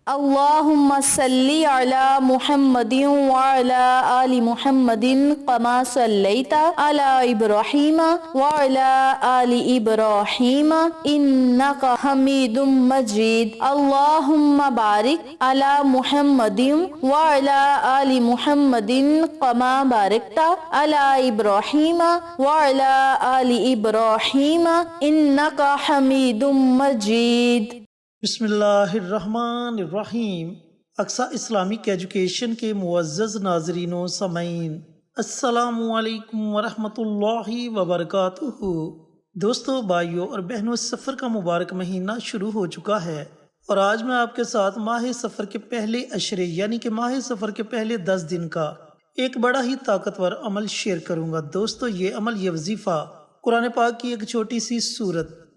اللهم صل على محمد وعلى آل محمد كما صليت على إبراهيم وعلى آل إبراهيم إنك حميد مجيد. اللهم بارك على محمد وعلى آل محمد كما باركت على إبراهيم وعلى آل إبراهيم إنك حميد مجيد. بسم اللہ الرحمن الرحیم۔ اقصی اسلامک ایجوکیشن کے معزز ناظرین و سامعین، السلام علیکم ورحمۃ اللہ وبرکاتہ۔ دوستو، بھائیوں اور بہنوں، سفر کا مبارک مہینہ شروع ہو چکا ہے اور آج میں آپ کے ساتھ ماہ سفر کے پہلے عشرے یعنی کہ ماہ سفر کے پہلے 10 دن کا ایک بڑا ہی طاقتور عمل شیئر کروں گا۔ دوستو، یہ عمل، یہ وظیفہ قرآن پاک کی ایک چھوٹی سی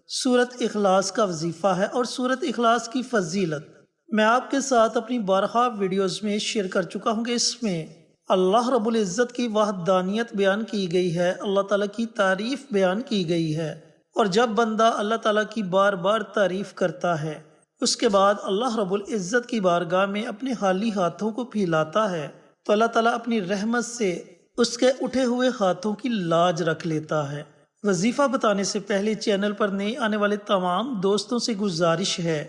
سورت اخلاص کا وظیفہ ہے اور سورت اخلاص کی فضیلت میں آپ کے ساتھ اپنی بارہا ویڈیوز میں شیئر کر چکا ہوں کہ اس میں اللہ رب العزت کی وحدانیت بیان کی گئی ہے، اللہ تعالیٰ کی تعریف بیان کی گئی ہے، اور جب بندہ اللہ تعالیٰ کی بار بار تعریف کرتا ہے اس کے بعد اللہ رب العزت کی بارگاہ میں اپنے خالی ہاتھوں کو پھیلاتا ہے تو اللہ تعالیٰ اپنی رحمت سے اس کے اٹھے ہوئے ہاتھوں کی لاج رکھ لیتا ہے۔ وظیفہ بتانے سے پہلے چینل پر نئے آنے والے تمام دوستوں سے گزارش ہے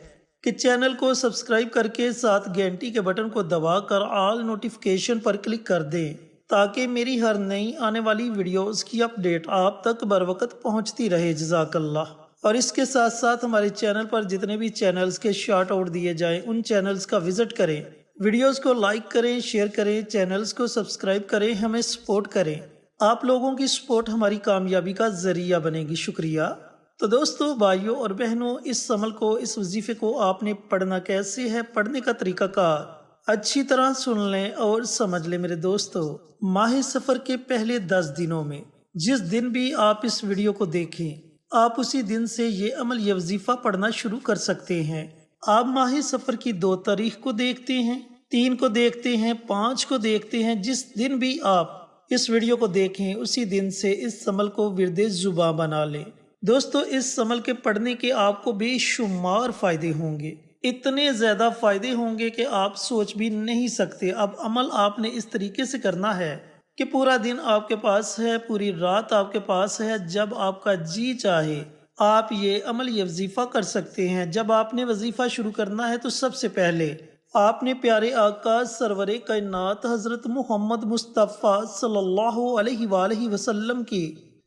کہ چینل کو سبسکرائب کر کے ساتھ گھنٹی کے بٹن کو دبا کر آل نوٹیفیکیشن پر کلک کر دیں تاکہ میری ہر نئی آنے والی ویڈیوز کی اپڈیٹ آپ تک بر وقت پہنچتی رہے۔ جزاک اللہ۔ اور اس کے ساتھ ساتھ ہمارے چینل پر جتنے بھی چینلز کے شارٹ آؤٹ دیے جائیں ان چینلز کا وزٹ کریں، ویڈیوز کو لائک کریں، شیئر کریں، چینلز کو سبسکرائب کریں، ہمیں سپورٹ کریں۔ آپ لوگوں کی سپورٹ ہماری کامیابی کا ذریعہ بنے گی۔ شکریہ۔ تو دوستو، بھائیوں اور بہنوں، اس عمل کو، اس وظیفے کو آپ نے پڑھنا کیسے ہے، پڑھنے کا طریقہ کار اچھی طرح سن لیں اور سمجھ لیں میرے دوستو۔ ماہ سفر کے پہلے 10 دنوں میں جس دن بھی آپ اس ویڈیو کو دیکھیں، آپ اسی دن سے یہ عمل، یہ وظیفہ پڑھنا شروع کر سکتے ہیں۔ آپ ماہ سفر کی 2 تاریخ کو دیکھتے ہیں، 3 کو دیکھتے ہیں، 5 کو دیکھتے ہیں، جس دن بھی آپ اس ویڈیو کو دیکھیں اسی دن سے اس عمل کو ورد زباں بنا لیں۔ دوستو، اس عمل کے پڑھنے کے آپ کو بے شمار فائدے ہوں گے، اتنے زیادہ فائدے ہوں گے کہ آپ سوچ بھی نہیں سکتے۔ اب عمل آپ نے اس طریقے سے کرنا ہے کہ پورا دن آپ کے پاس ہے، پوری رات آپ کے پاس ہے، جب آپ کا جی چاہے آپ یہ عمل، یہ وظیفہ کر سکتے ہیں۔ جب آپ نے وظیفہ شروع کرنا ہے تو سب سے پہلے آپ نے پیارے آقا سرور کائنات حضرت محمد مصطفیٰ صلی اللہ علیہ وآلہ وسلم کی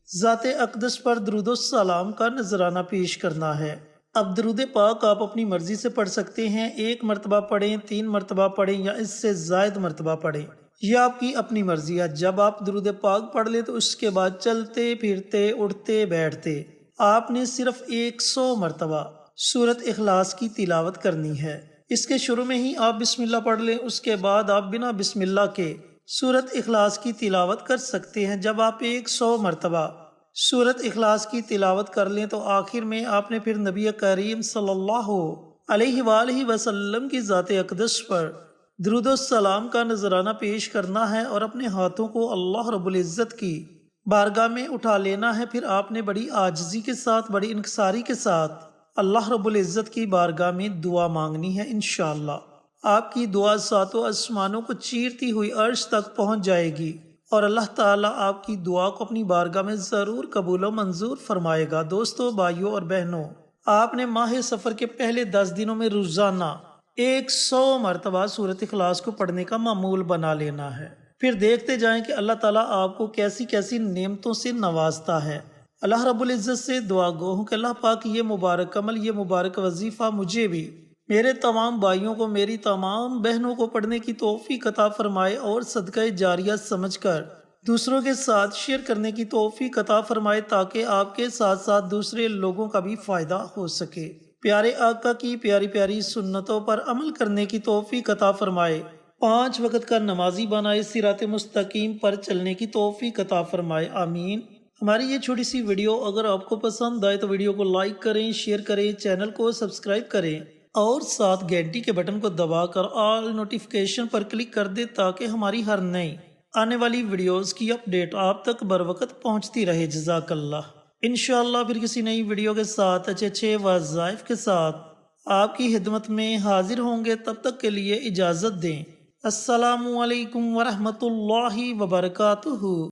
ذات اقدس پر درود و سلام کا نذرانہ پیش کرنا ہے۔ اب درود پاک آپ اپنی مرضی سے پڑھ سکتے ہیں، 1 مرتبہ پڑھیں، 3 مرتبہ پڑھیں یا اس سے زائد مرتبہ پڑھیں، یہ آپ کی اپنی مرضی ہے۔ جب آپ درود پاک پڑھ لیں تو اس کے بعد چلتے پھرتے اٹھتے بیٹھتے آپ نے صرف 100 مرتبہ سورت اخلاص کی تلاوت کرنی ہے۔ اس کے شروع میں ہی آپ بسم اللہ پڑھ لیں، اس کے بعد آپ بنا بسم اللہ کے سورت اخلاص کی تلاوت کر سکتے ہیں۔ جب آپ 100 مرتبہ سورت اخلاص کی تلاوت کر لیں تو آخر میں آپ نے پھر نبی کریم صلی اللہ علیہ وآلہ وسلم کی ذات اقدس پر درود و سلام کا نذرانہ پیش کرنا ہے اور اپنے ہاتھوں کو اللہ رب العزت کی بارگاہ میں اٹھا لینا ہے۔ پھر آپ نے بڑی عاجزی کے ساتھ، بڑی انکساری کے ساتھ اللہ رب العزت کی بارگاہ میں دعا مانگنی ہے۔ انشاءاللہ آپ کی دعا 7 آسمانوں کو چیرتی ہوئی عرش تک پہنچ جائے گی اور اللہ تعالیٰ آپ کی دعا کو اپنی بارگاہ میں ضرور قبول و منظور فرمائے گا۔ دوستو، بھائیوں اور بہنوں، آپ نے ماہ سفر کے پہلے 10 دنوں میں روزانہ 100 مرتبہ سورت اخلاص کو پڑھنے کا معمول بنا لینا ہے۔ پھر دیکھتے جائیں کہ اللہ تعالیٰ آپ کو کیسی کیسی نعمتوں سے نوازتا ہے۔ اللہ رب العزت سے دعا گو ہوں کہ اللہ پاک یہ مبارک عمل، یہ مبارک وظیفہ مجھے بھی، میرے تمام بھائیوں کو، میری تمام بہنوں کو پڑھنے کی توفیق عطا فرمائے اور صدقہ جاریہ سمجھ کر دوسروں کے ساتھ شیئر کرنے کی توفیق عطا فرمائے تاکہ آپ کے ساتھ ساتھ دوسرے لوگوں کا بھی فائدہ ہو سکے۔ پیارے آقا کی پیاری پیاری سنتوں پر عمل کرنے کی توفیق عطا فرمائے، 5 وقت کا نمازی بنائے، صراط مستقیم پر چلنے کی توفیق عطا فرمائے، آمین۔ ہماری یہ چھوٹی سی ویڈیو اگر آپ کو پسند آئے تو ویڈیو کو لائک کریں، شیئر کریں، چینل کو سبسکرائب کریں اور ساتھ گھنٹی کے بٹن کو دبا کر آل نوٹیفیکیشن پر کلک کر دیں تاکہ ہماری ہر نئی آنے والی ویڈیوز کی اپڈیٹ آپ تک بر وقت پہنچتی رہے۔ جزاک اللہ۔ انشاءاللہ پھر کسی نئی ویڈیو کے ساتھ، اچھے وظائف کے ساتھ آپ کی خدمت میں حاضر ہوں گے، تب تک کے لیے اجازت دیں۔ السلام علیکم ورحمۃ اللہ وبرکاتہ۔